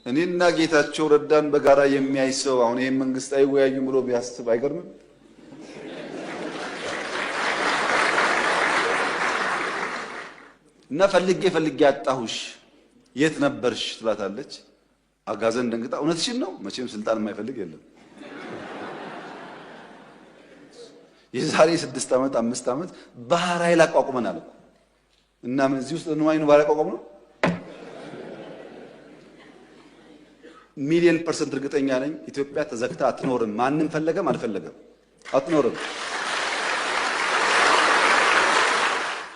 እኔና ጌታቸው ረዳን በጋራ የሚያይ ሰው አሁን ይሄን መንግስት አይወያዩም ብሎ ቢያስብ አይገርምም? እና ፈልጌ አጣሁሽ የት ነበርሽ ትላታለች። አጋዘን ደንግጣ እውነትሽን ነው መቼም ስልጣን የማይፈልግ የለም። የዛሬ 6 ዓመት 5 ዓመት ባህር ኃይል አቋቁመናል እኮ እና ምን እዚህ ውስጥ ነው አይኑ ባህር አቋቁመ ነው። ሚሊየን% እርግጠኛ ነኝ ኢትዮጵያ ተዘግታ አትኖርም። ማንንም ፈለገም አልፈለገም አትኖርም።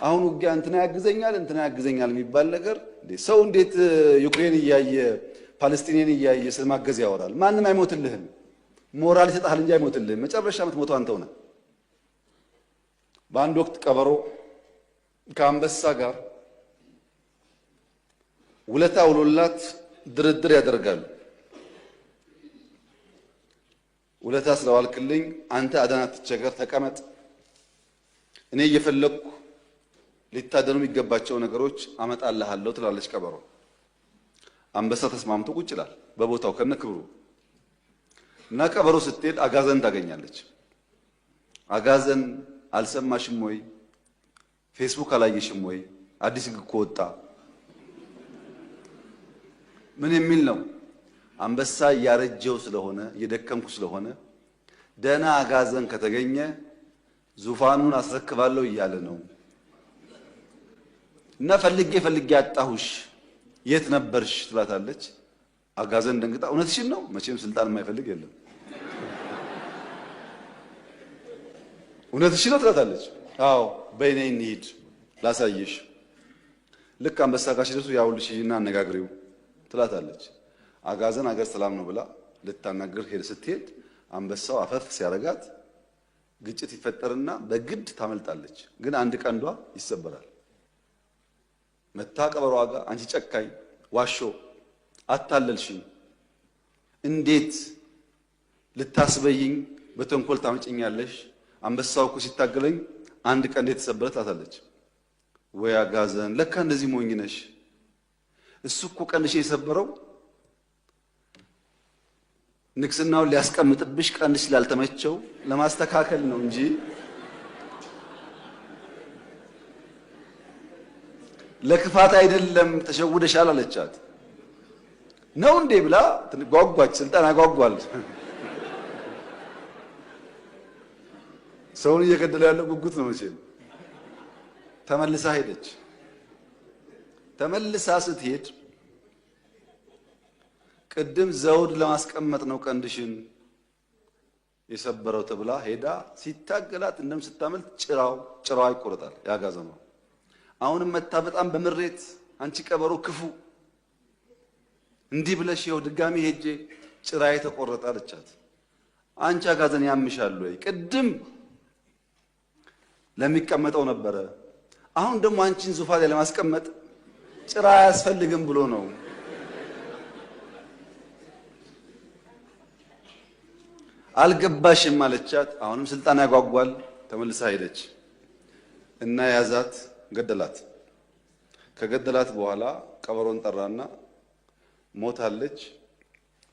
አሁን ውጊያ እንትና ያግዘኛል የሚባል ነገር ሰው እንዴት ዩክሬን እያየ ፓለስቲንን እያየ ስለማገዝ ያወራል? ማንም አይሞትልህም። ሞራል ይሰጣል እንጂ አይሞትልህም። መጨረሻ የምትሞተው አንተው ነህ። በአንድ ወቅት ቀበሮ ከአንበሳ ጋር ውለታ ውሎላት ድርድር ያደርጋሉ። ውለታ ስለዋልክልኝ አንተ አዳና ትቸገር ተቀመጥ፣ እኔ እየፈለኩ ሊታደኑ የሚገባቸው ነገሮች አመጣልሃለሁ ትላለች ቀበሮ። አንበሳ ተስማምቶ ቁጭ ይላል በቦታው ከነክብሩ እና ቀበሮ ስትሄድ አጋዘን ታገኛለች። አጋዘን አልሰማሽም ወይ? ፌስቡክ አላየሽም ወይ? አዲስ ህግ እኮ ወጣ። ምን የሚል ነው? አንበሳ ያረጀው ስለሆነ የደከምኩ ስለሆነ ደና አጋዘን ከተገኘ ዙፋኑን አስረክባለሁ እያለ ነው። እና ፈልጌ አጣሁሽ የት ነበርሽ ትላታለች። አጋዘን ደንግጣ እውነትሽን ነው መቼም ስልጣን የማይፈልግ የለም። እውነትሽን ነው ትላታለች። አዎ በእኔ እንሂድ ላሳየሽ። ልክ አንበሳ ጋር ሲደርሱ ያውልሽና አነጋግሪው ትላታለች። አጋዘን አገር ሰላም ነው ብላ ልታናገር ስትሄድ አንበሳው አፈፍ ሲያረጋት ግጭት ይፈጠርና በግድ ታመልጣለች። ግን አንድ ቀንዷ ይሰበራል። መታ ቀበሮዋ ጋር አንቺ ጨካኝ ዋሾ አታለልሽኝ፣ እንዴት ልታስበይኝ በተንኮል ታመጭኛለሽ? አንበሳው እኮ ሲታገለኝ አንድ ቀንዴ ተሰበረ ትላታለች። ወይ አጋዘን ለካ እንደዚህ ሞኝ ነሽ። እሱ እኮ ቀንድሽ የሰበረው ንግስናውን ሊያስቀምጥብሽ ቀንድሽ ስላልተመቸው ለማስተካከል ነው እንጂ ለክፋት አይደለም። ተሸውደሻል አለቻት። ነው እንዴ ብላ ጓጓች። ስልጣን አጓጓል። ሰውን እየገደለ ያለው ጉጉት ነው መቼም። ተመልሳ ሄደች። ተመልሳ ስትሄድ ቅድም ዘውድ ለማስቀመጥ ነው ቀንድሽን የሰበረው ተብላ ሄዳ ሲታገላት እንደም ስታመልጥ ጭራው ይቆረጣል ያጋዘማ። አሁንም መታ በጣም በምሬት አንቺ ቀበሮ ክፉ እንዲህ ብለሽ ይኸው ድጋሚ ሄጄ ጭራዬ ተቆረጠ አለቻት። አንቺ አጋዘን ያምሻል ወይ? ቅድም ለሚቀመጠው ነበረ፣ አሁን ደግሞ አንቺን ዙፋን ላይ ለማስቀመጥ ጭራ አያስፈልግም ብሎ ነው። አልገባሽም አለቻት። አሁንም ስልጣን ያጓጓል። ተመልሳ ሄደች እና ያዛት፣ ገደላት። ከገደላት በኋላ ቀበሮን ጠራና ሞታለች፣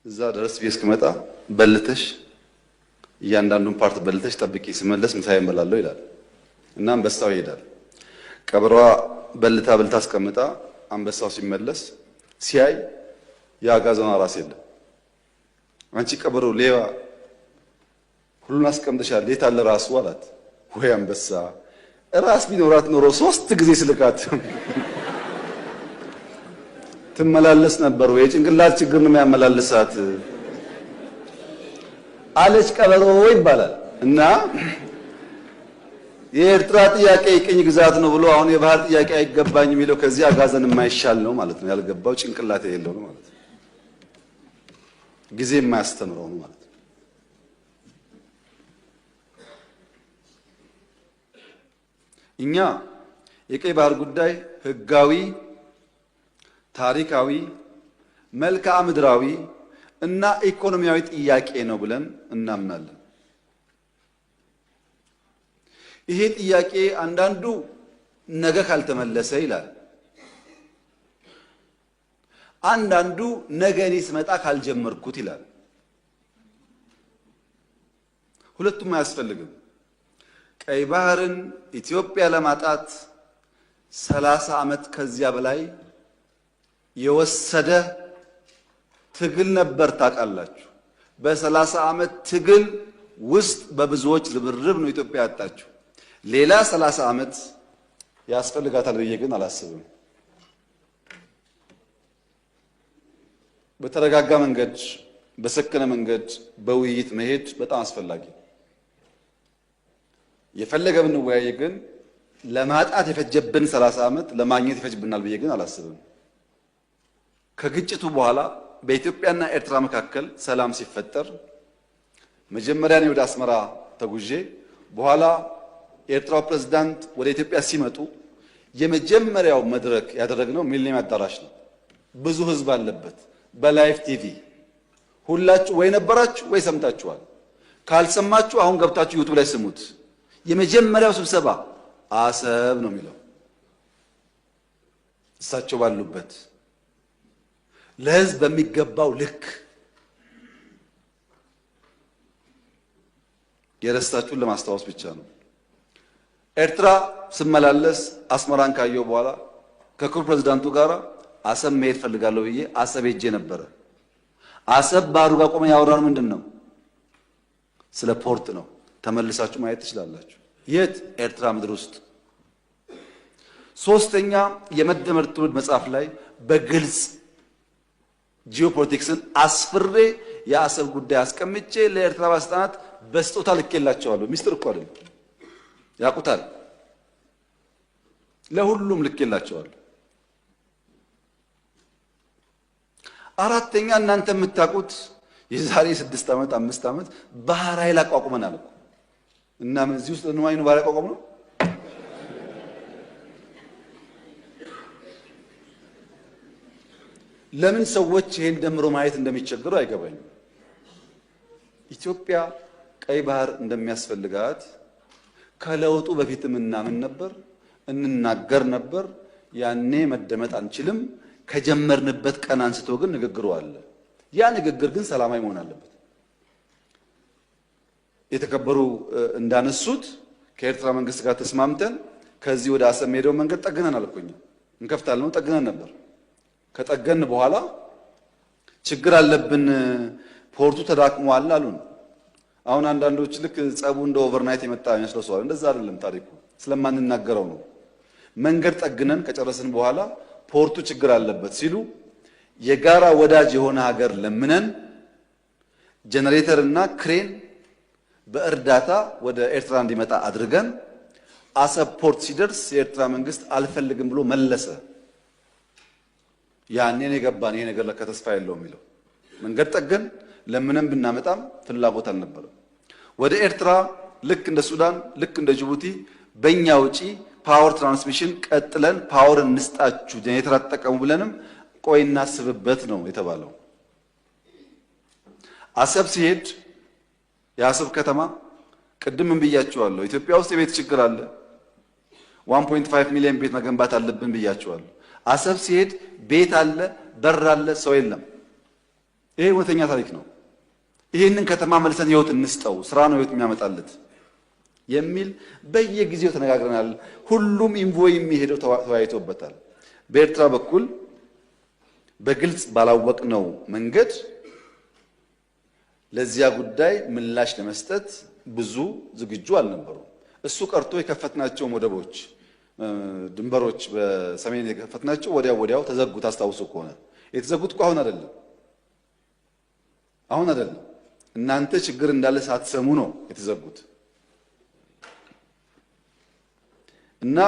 እዛ ድረስ እስክመጣ በልተሽ እያንዳንዱን ፓርት በልተሽ ጠብቂ፣ ስመለስ ምሳዬን በላለሁ ይላል። እና አንበሳው ይሄዳል። ቀበሮዋ በልታ አስቀምጣ አንበሳው ሲመለስ ሲያይ ያጋዘኗ ራስ የለም። አንቺ ቀበሮ ሌባ ሁሉን አስቀምጠሻል፣ የት አለ ራሱ አላት። ወይ አንበሳ ራስ ቢኖራት ኖሮ 3 ጊዜ ስልካት ትመላለስ ነበር። ወይ ጭንቅላት ችግር ነው የሚያመላልሳት አለች ቀበሮ ይባላል። እና የኤርትራ ጥያቄ ቅኝ ግዛት ነው ብሎ አሁን የባህር ጥያቄ አይገባኝ የሚለው ከዚህ አጋዘን የማይሻል ነው ማለት ነው። ያልገባው ጭንቅላት የሌለው ነው ማለት ነው። ጊዜ የማያስተምረው ነው ማለት ነው። እኛ የቀይ ባህር ጉዳይ ህጋዊ፣ ታሪካዊ፣ መልክዓ ምድራዊ እና ኢኮኖሚያዊ ጥያቄ ነው ብለን እናምናለን። ይሄ ጥያቄ አንዳንዱ ነገ ካልተመለሰ ይላል፣ አንዳንዱ ነገ እኔ ስመጣ ካልጀመርኩት ይላል። ሁለቱም አያስፈልግም። ቀይ ባህርን ኢትዮጵያ ለማጣት 30 ዓመት ከዚያ በላይ የወሰደ ትግል ነበር ታውቃላችሁ። በ30 ዓመት ትግል ውስጥ በብዙዎች ርብርብ ነው ኢትዮጵያ ያጣችው። ሌላ 30 ዓመት ያስፈልጋታል ብዬ ግን አላስብም። በተረጋጋ መንገድ፣ በሰከነ መንገድ በውይይት መሄድ በጣም አስፈላጊ። የፈለገ ብንወያይ ግን ለማጣት የፈጀብን 30 ዓመት ለማግኘት ይፈጅብናል ብዬ ግን አላስብም። ከግጭቱ በኋላ በኢትዮጵያና ኤርትራ መካከል ሰላም ሲፈጠር መጀመሪያ እኔ ወደ አስመራ ተጉዤ በኋላ የኤርትራው ፕሬዝዳንት ወደ ኢትዮጵያ ሲመጡ የመጀመሪያው መድረክ ያደረግነው ሚሊኒየም አዳራሽ ነው። ብዙ ህዝብ አለበት። በላይቭ ቲቪ ሁላችሁ ወይ ነበራችሁ ወይ ሰምታችኋል። ካልሰማችሁ አሁን ገብታችሁ ዩቲዩብ ላይ ስሙት። የመጀመሪያው ስብሰባ አሰብ ነው የሚለው እሳቸው ባሉበት ለህዝብ በሚገባው ልክ የረሳችሁን ለማስታወስ ብቻ ነው። ኤርትራ ስመላለስ አስመራን ካየው በኋላ ከክቡር ፕሬዝዳንቱ ጋር አሰብ መሄድ ፈልጋለሁ ብዬ አሰብ ሄጄ ነበረ። አሰብ ባህሩ ጋር ቆመን ያወራነው ምንድነው? ስለ ፖርት ነው። ተመልሳችሁ ማየት ትችላላችሁ። የት? ኤርትራ ምድር ውስጥ። ሶስተኛ የመደመር ትውልድ መጽሐፍ ላይ በግልጽ ጂኦፖለቲክስን አስፍሬ የአሰብ ጉዳይ አስቀምጬ ለኤርትራ ባለስልጣናት በስጦታ ልኬላቸዋለሁ። ሚስጥር እኮ አይደለም፣ ያውቁታል። ለሁሉም ልኬላቸዋለሁ። አራተኛ እናንተ የምታውቁት የዛሬ 6 ዓመት 5 ዓመት ባህር ኃይል አቋቁመናል እኮ እና ምን እዚህ ውስጥ ነው አይኑ ባህር አቋቁመ ነው። ለምን ሰዎች ይሄን ደምሮ ማየት እንደሚቸገሩ አይገባኝም። ኢትዮጵያ ቀይ ባህር እንደሚያስፈልጋት ከለውጡ በፊትም እናምን ነበር፣ እንናገር ነበር። ያኔ መደመጥ አንችልም። ከጀመርንበት ቀን አንስቶ ግን ንግግሩ አለ። ያ ንግግር ግን ሰላማዊ መሆን አለበት። የተከበሩ እንዳነሱት ከኤርትራ መንግስት ጋር ተስማምተን ከዚህ ወደ አሰብ ሄደው መንገድ ጠግነናል እኮ እኛ እንከፍታለን ነው ጠግነን ነበር። ከጠገን በኋላ ችግር አለብን ፖርቱ ተዳክሟል አሉን። አሁን አንዳንዶች ልክ ጸቡ እንደ ኦቨርናይት የመጣ ይመስላል። እንደዛ አይደለም ታሪኩ፣ ስለማንናገረው ነው። መንገድ ጠግነን ከጨረስን በኋላ ፖርቱ ችግር አለበት ሲሉ የጋራ ወዳጅ የሆነ ሀገር ለምነን ጄኔሬተር እና ክሬን በእርዳታ ወደ ኤርትራ እንዲመጣ አድርገን አሰብ ፖርት ሲደርስ የኤርትራ መንግስት አልፈልግም ብሎ መለሰ። ያኔ ነው የገባን ይሄ ነገር ለካ ተስፋ የለውም የሚለው። መንገድ ጠገን ለምንም ብናመጣም ፍላጎት አልነበረም። ወደ ኤርትራ ልክ እንደ ሱዳን ልክ እንደ ጅቡቲ በእኛ ውጪ ፓወር ትራንስሚሽን ቀጥለን ፓወር እንስጣችሁ ጄኔሬተር አትጠቀሙ ብለንም ቆይ እናስብበት ነው የተባለው። አሰብ ሲሄድ የአሰብ ከተማ ቅድም ብያችኋለሁ፣ ኢትዮጵያ ውስጥ የቤት ችግር አለ። 1.5 ሚሊዮን ቤት መገንባት አለብን ብያችኋለሁ። አሰብ ሲሄድ ቤት አለ፣ በር አለ፣ ሰው የለም። ይሄ እውነተኛ ታሪክ ነው። ይሄንን ከተማ መልሰን ህይወት እንስጠው፣ ስራ ነው ህይወት የሚያመጣለት የሚል በየጊዜው ተነጋግረናል። ሁሉም ኢንቮይ የሚሄደው ተወያይቶበታል። በኤርትራ በኩል በግልጽ ባላወቅነው መንገድ ለዚያ ጉዳይ ምላሽ ለመስጠት ብዙ ዝግጁ አልነበሩም። እሱ ቀርቶ የከፈትናቸው ወደቦች፣ ድንበሮች በሰሜን የከፈትናቸው ወዲያው ተዘጉ። ታስታውሱ ከሆነ የተዘጉት እኮ አሁን አይደለም። እናንተ ችግር እንዳለ ሳትሰሙ ነው የተዘጉት። እና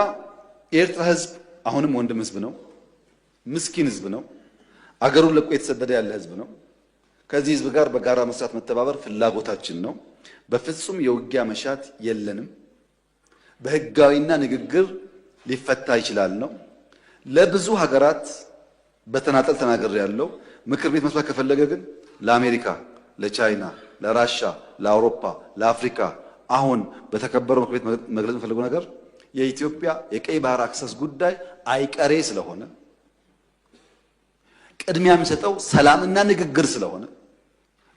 የኤርትራ ህዝብ አሁንም ወንድም ህዝብ ነው፣ ምስኪን ህዝብ ነው፣ አገሩን ለቆ የተሰደደ ያለ ህዝብ ነው። ከዚህ ህዝብ ጋር በጋራ መስራት መተባበር ፍላጎታችን ነው። በፍጹም የውጊያ መሻት የለንም። በህጋዊና ንግግር ሊፈታ ይችላል ነው። ለብዙ ሀገራት በተናጠል ተናገር ያለው ምክር ቤት መስራት ከፈለገ ግን ለአሜሪካ፣ ለቻይና፣ ለራሻ፣ ለአውሮፓ፣ ለአፍሪካ አሁን በተከበረው ምክር ቤት መግለጽ የፈለገው ነገር የኢትዮጵያ የቀይ ባህር አክሰስ ጉዳይ አይቀሬ ስለሆነ ቅድሚያ የሚሰጠው ሰላምና ንግግር ስለሆነ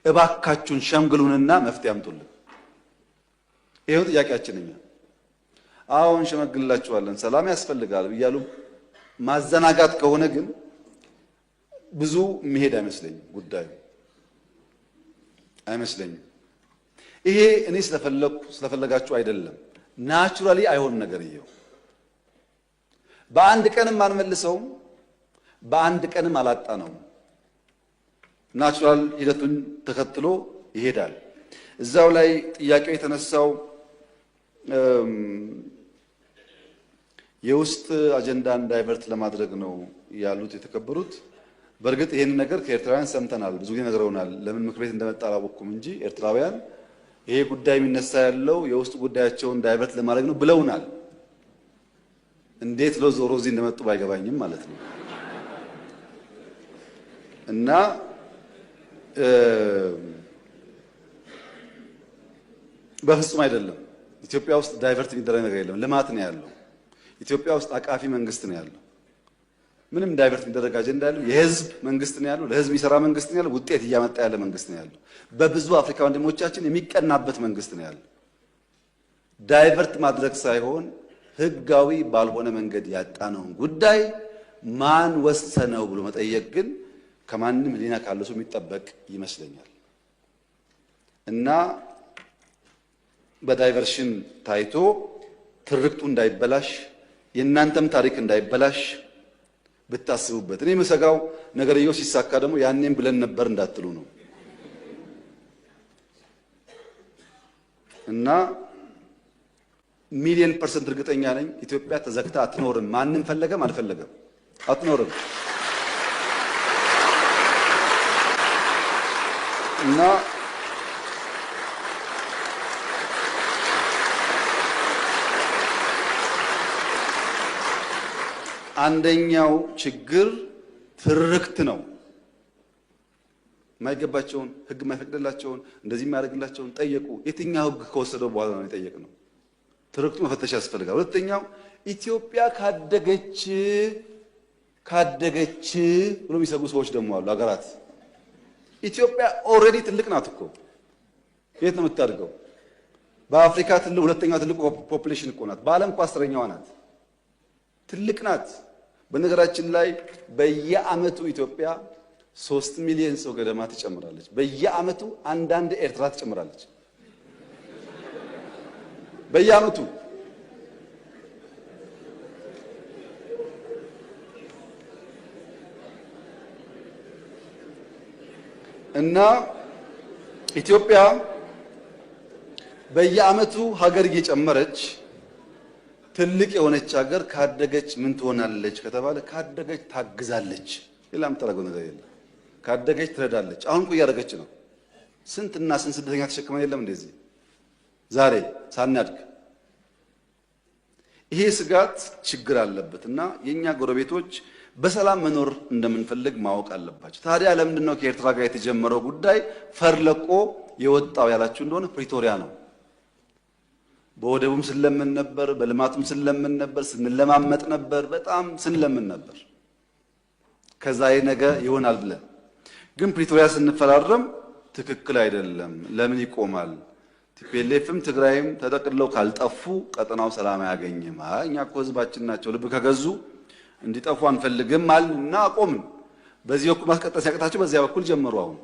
እባካችሁን ሸምግሉንና መፍትሄ አምጡልን። ይሄው ጥያቄያችን እኛ አሁን ሸመግልላችኋለን ሰላም ያስፈልጋል እያሉ ማዘናጋት ከሆነ ግን ብዙ መሄድ አይመስለኝም ጉዳዩ አይመስለኝም። ይሄ እኔ ስለፈለጋችሁ አይደለም ናቹራሊ አይሆን ነገር ይሄው በአንድ ቀንም አንመልሰውም በአንድ ቀንም አላጣነው ናቹራል ሂደቱን ተከትሎ ይሄዳል። እዛው ላይ ጥያቄው የተነሳው የውስጥ አጀንዳን ዳይቨርት ለማድረግ ነው ያሉት የተከበሩት። በእርግጥ ይሄን ነገር ከኤርትራውያን ሰምተናል፣ ብዙ ጊዜ ነግረውናል። ለምን ምክር ቤት እንደመጣ አላወቅኩም እንጂ ኤርትራውያን ይሄ ጉዳይ የሚነሳ ያለው የውስጥ ጉዳያቸውን ዳይቨርት ለማድረግ ነው ብለውናል። እንዴት ዞሮ እዚህ እንደመጡ ባይገባኝም ማለት ነው። እና በፍጹም አይደለም። ኢትዮጵያ ውስጥ ዳይቨርት የሚደረግ ነገር የለም። ልማት ነው ያለው። ኢትዮጵያ ውስጥ አቃፊ መንግስት ነው ያለው። ምንም ዳይቨርት የሚደረግ አጀንዳ ያለው የህዝብ መንግስት ነው ያለው። ለህዝብ የሚሰራ መንግስት ነው ያለው። ውጤት እያመጣ ያለ መንግስት ነው ያለው። በብዙ አፍሪካ ወንድሞቻችን የሚቀናበት መንግስት ነው ያለው። ዳይቨርት ማድረግ ሳይሆን ህጋዊ ባልሆነ መንገድ ያጣነውን ጉዳይ ማን ወሰነው ብሎ መጠየቅ ግን ከማንም ሊና ካለው ሰው የሚጠበቅ ይመስለኛል። እና በዳይቨርሽን ታይቶ ትርክቱ እንዳይበላሽ የእናንተም ታሪክ እንዳይበላሽ ብታስቡበት። እኔ መሰጋው ነገርየው ሲሳካ ደግሞ ያኔም ብለን ነበር እንዳትሉ ነው። እና ሚሊየን % እርግጠኛ ነኝ ኢትዮጵያ ተዘግታ አትኖርም። ማንም ፈለገም አልፈለገም አትኖርም። እና አንደኛው ችግር ትርክት ነው። የማይገባቸውን ህግ የማይፈቅድላቸውን እንደዚህ የሚያደርግላቸውን ጠየቁ። የትኛው ህግ ከወሰደው በኋላ ነው የጠየቅነው? ትርክቱ መፈተሽ ያስፈልጋል። ሁለተኛው ኢትዮጵያ ካደገች ብሎ የሚሰጉ ሰዎች ደግሞ አሉ። አገራት ኢትዮጵያ ኦልሬዲ ትልቅ ናት እኮ። የት ነው የምታድገው? በአፍሪካ ሁለተኛው ትልቁ ፖፑሌሽን እኮ ናት። በዓለም እኮ 10ኛዋ ናት። ትልቅ ናት። በነገራችን ላይ በየአመቱ ኢትዮጵያ 3 ሚሊዮን ሰው ገደማ ትጨምራለች። በየአመቱ አንዳንድ ኤርትራ ትጨምራለች። በየአመቱ እና ኢትዮጵያ በየአመቱ ሀገር እየጨመረች ትልቅ የሆነች ሀገር ካደገች ምን ትሆናለች ከተባለ ካደገች ታግዛለች። ሌላ የምታደርገው ነገር የለም። ካደገች ትረዳለች። አሁን እኮ እያደረገች ነው። ስንትና ስንት ስደተኛ ተሸክመን የለም እንደዚህ ዛሬ ሳናድግ። ይሄ ስጋት ችግር አለበት እና የኛ ጎረቤቶች በሰላም መኖር እንደምንፈልግ ማወቅ አለባቸው። ታዲያ ለምንድን ነው ከኤርትራ ጋር የተጀመረው ጉዳይ ፈርለቆ የወጣው ያላችሁ እንደሆነ ፕሪቶሪያ ነው። በወደቡም ስለምን ነበር፣ በልማቱም ስለምን ነበር፣ ስንለማመጥ ነበር፣ በጣም ስንለምን ነበር። ከዛ ነገ ይሆናል ብለን ግን ፕሪቶሪያ ስንፈራረም ትክክል አይደለም። ለምን ይቆማል? ቲፒኤልኤፍም ትግራይም ተጠቅልለው ካልጠፉ ቀጠናው ሰላም አያገኝም። እኛ እኮ ህዝባችን ናቸው፣ ልብ ከገዙ እንዲጠፉ አንፈልግም አልና አቆምን። በዚህ በኩል ማስቀጠል ሲያቅታቸው በዚያ በኩል ጀመሩ። አሁን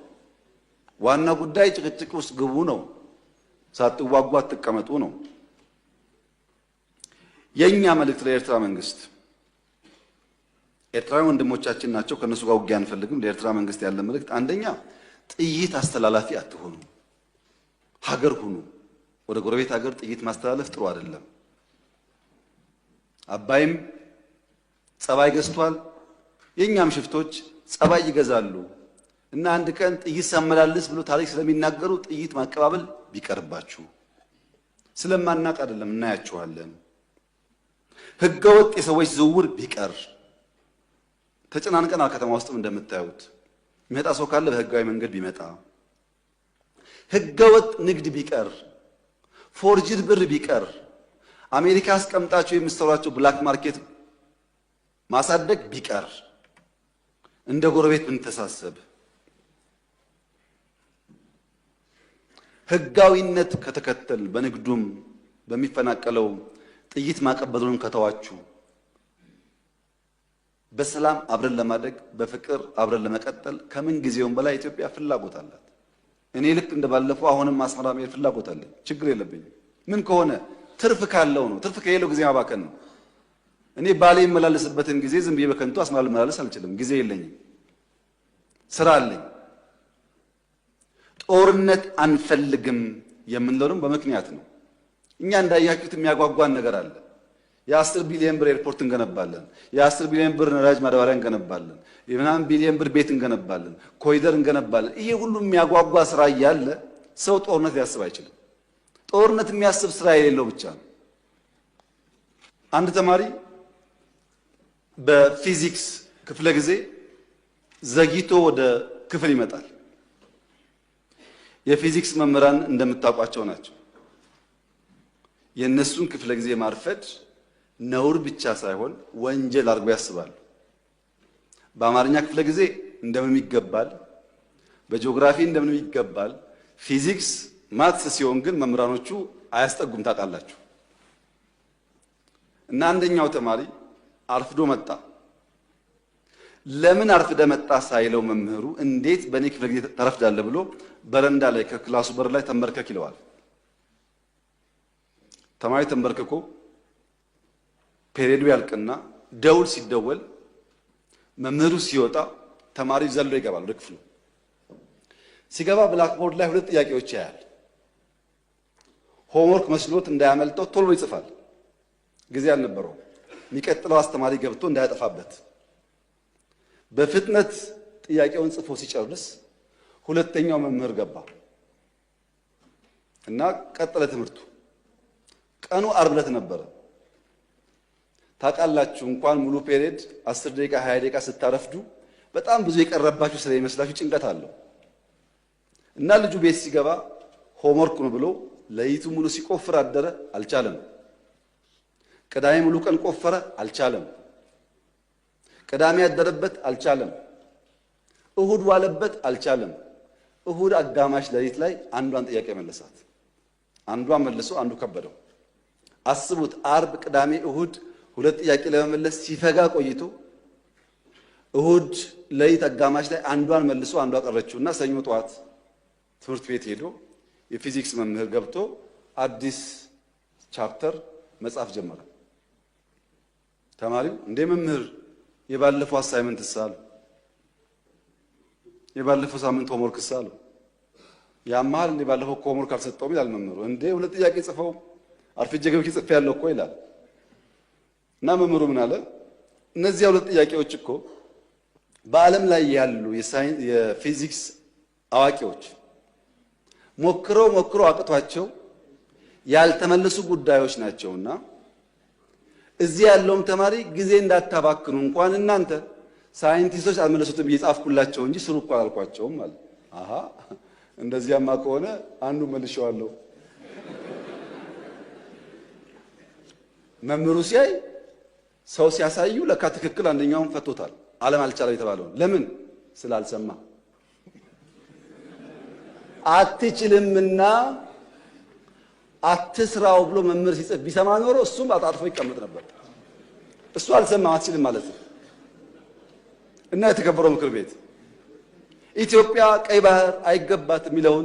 ዋና ጉዳይ ጭቅጭቅ ውስጥ ግቡ ነው፣ ሳትዋጉ አትቀመጡ ነው። የኛ መልእክት ለኤርትራ መንግስት፣ ኤርትራውያን ወንድሞቻችን ናቸው፣ ከነሱ ጋር ውጊያ አንፈልግም። ለኤርትራ መንግስት ያለ መልእክት አንደኛ ጥይት አስተላላፊ አትሆኑ፣ ሀገር ሁኑ። ወደ ጎረቤት ሀገር ጥይት ማስተላለፍ ጥሩ አይደለም። አባይም ጸባይ ገዝቷል፣ የኛም ሽፍቶች ጸባይ ይገዛሉ። እና አንድ ቀን ጥይት ሳመላልስ ብሎ ታሪክ ስለሚናገሩ ጥይት ማቀባበል ቢቀርባችሁ። ስለማናቅ አይደለም፣ እናያችኋለን። ህገወጥ የሰዎች ዝውውር ቢቀር። ተጨናንቀናል። ከተማ ውስጥም እንደምታዩት የሚመጣ ሰው ካለ በህጋዊ መንገድ ቢመጣ። ህገወጥ ንግድ ቢቀር፣ ፎርጅድ ብር ቢቀር፣ አሜሪካ አስቀምጣችሁ የምትሰሯቸው ብላክ ማርኬት ማሳደግ ቢቀር። እንደ ጎረቤት ብንተሳሰብ፣ ህጋዊነት ከተከተል በንግዱም በሚፈናቀለው ጥይት ማቀበሉን ከተዋችሁ በሰላም አብረን ለማደግ በፍቅር አብረን ለመቀጠል ከምን ጊዜውም በላይ ኢትዮጵያ ፍላጎት አላት። እኔ ልክ እንደባለፈው አሁንም አስመራ መሄድ ፍላጎት አለኝ። ችግር የለብኝም። ምን ከሆነ ትርፍ ካለው ነው። ትርፍ ከሌለው ጊዜ ማባከን ነው። እኔ ባሌ የመላለስበትን ጊዜ ዝም ብዬ በከንቱ አስመራ ልመላለስ አልችልም። ጊዜ የለኝም፣ ስራ አለኝ። ጦርነት አንፈልግም የምንለውም በምክንያት ነው። እኛ እንዳያችሁት የሚያጓጓን ነገር አለ። የ10 ቢሊዮን ብር ኤርፖርት እንገነባለን። የ10 ቢሊዮን ብር ነዳጅ ማዳበሪያ እንገነባለን። የ9 ቢሊዮን ብር ቤት እንገነባለን። ኮሪደር እንገነባለን። ይሄ ሁሉ የሚያጓጓ ስራ እያለ ሰው ጦርነት ሊያስብ አይችልም። ጦርነት የሚያስብ ስራ የሌለው ብቻ ነው። አንድ ተማሪ በፊዚክስ ክፍለ ጊዜ ዘግይቶ ወደ ክፍል ይመጣል። የፊዚክስ መምህራን እንደምታውቋቸው ናቸው። የነሱን ክፍለ ጊዜ ማርፈድ ነውር ብቻ ሳይሆን ወንጀል አድርጎ ያስባሉ። በአማርኛ ክፍለ ጊዜ እንደምን ይገባል፣ በጂኦግራፊ እንደምን ይገባል። ፊዚክስ ማትስ ሲሆን ግን መምህራኖቹ አያስጠጉም። ታውቃላችሁ። እና አንደኛው ተማሪ አርፍዶ መጣ። ለምን አርፍደ መጣ ሳይለው መምህሩ እንዴት በእኔ ክፍለ ጊዜ ተረፍዳለህ ብሎ በረንዳ ላይ ከክላሱ በር ላይ ተንበርከክ ይለዋል። ተማሪ ተንበርክኮ ፔሪዮዱ ያልቅና ደውል ሲደወል መምህሩ ሲወጣ ተማሪ ዘሎ ይገባል ወደ ክፍሉ። ሲገባ ብላክቦርድ ላይ 2 ጥያቄዎች ያያል። ሆምወርክ መስሎት እንዳያመልጠው ቶሎ ይጽፋል። ጊዜ አልነበረው። የሚቀጥለው አስተማሪ ገብቶ እንዳያጠፋበት በፍጥነት ጥያቄውን ጽፎ ሲጨርስ ሁለተኛው መምህር ገባ እና ቀጠለ ትምህርቱ። ቀኑ ዓርብ ዕለት ነበረ። ታውቃላችሁ እንኳን ሙሉ ፔሪዮድ 10 ደቂቃ 20 ደቂቃ ስታረፍዱ በጣም ብዙ የቀረባችሁ ስለሚመስላችሁ ጭንቀት አለው። እና ልጁ ቤት ሲገባ ሆምወርክ ነው ብሎ ለይቱ ሙሉ ሲቆፍር አደረ። አልቻለም። ቅዳሜ ሙሉ ቀን ቆፈረ። አልቻለም። ቅዳሜ ያደረበት አልቻለም። እሁድ ዋለበት አልቻለም። እሁድ አጋማሽ ለሊት ላይ አንዷን ጥያቄ መለሳት። አንዷን መልሶ አንዱ ከበደው። አስቡት፣ ዓርብ፣ ቅዳሜ፣ እሁድ 2 ጥያቄ ለመመለስ ሲፈጋ ቆይቶ እሁድ ለሊት አጋማሽ ላይ አንዷን መልሶ አንዷ ቀረችውና ሰኞ ጠዋት ትምህርት ቤት ሄዶ የፊዚክስ መምህር ገብቶ አዲስ ቻፕተር መጻፍ ጀመረ። ተማሪው እንደ መምህር የባለፈው አሳይመንት ሳሉ የባለፈው ሳምንት ሆምወርክ ሳሉ ያማል እንደ ባለፈው ሆምወርክ አልሰጠውም ይላል መምህሩ። እንደ 2 ጥያቄ ጽፈው አርፍጄ ገብቼ ጽፌ ያለው እኮ ይላል። እና መምህሩ ምን አለ? እነዚህ 2 ጥያቄዎች እኮ በዓለም ላይ ያሉ የፊዚክስ አዋቂዎች ሞክረው አቅቷቸው ያልተመለሱ ጉዳዮች ናቸውና እዚህ ያለውም ተማሪ ጊዜ እንዳታባክኑ እንኳን እናንተ ሳይንቲስቶች አልመለሱትም እየጻፍኩላቸው እንጂ ስሩ እኮ አላልኳቸውም ማለት። አሃ እንደዚያማ ከሆነ አንዱ መልሼዋለሁ። መምህሩ ሲያይ ሰው ሲያሳዩ ለካ ትክክል አንደኛውን ፈቶታል። ዓለም አልቻለም የተባለው ለምን ስላልሰማ አትችልምና አትስራው ብሎ መምህር ሲጽፍ ቢሰማ ኖሮ እሱም አጣጥፎ ይቀመጥ ነበር። እሱ አልሰማም አትችልም ማለት ነው። እና የተከበረው ምክር ቤት ኢትዮጵያ ቀይ ባህር አይገባት የሚለውን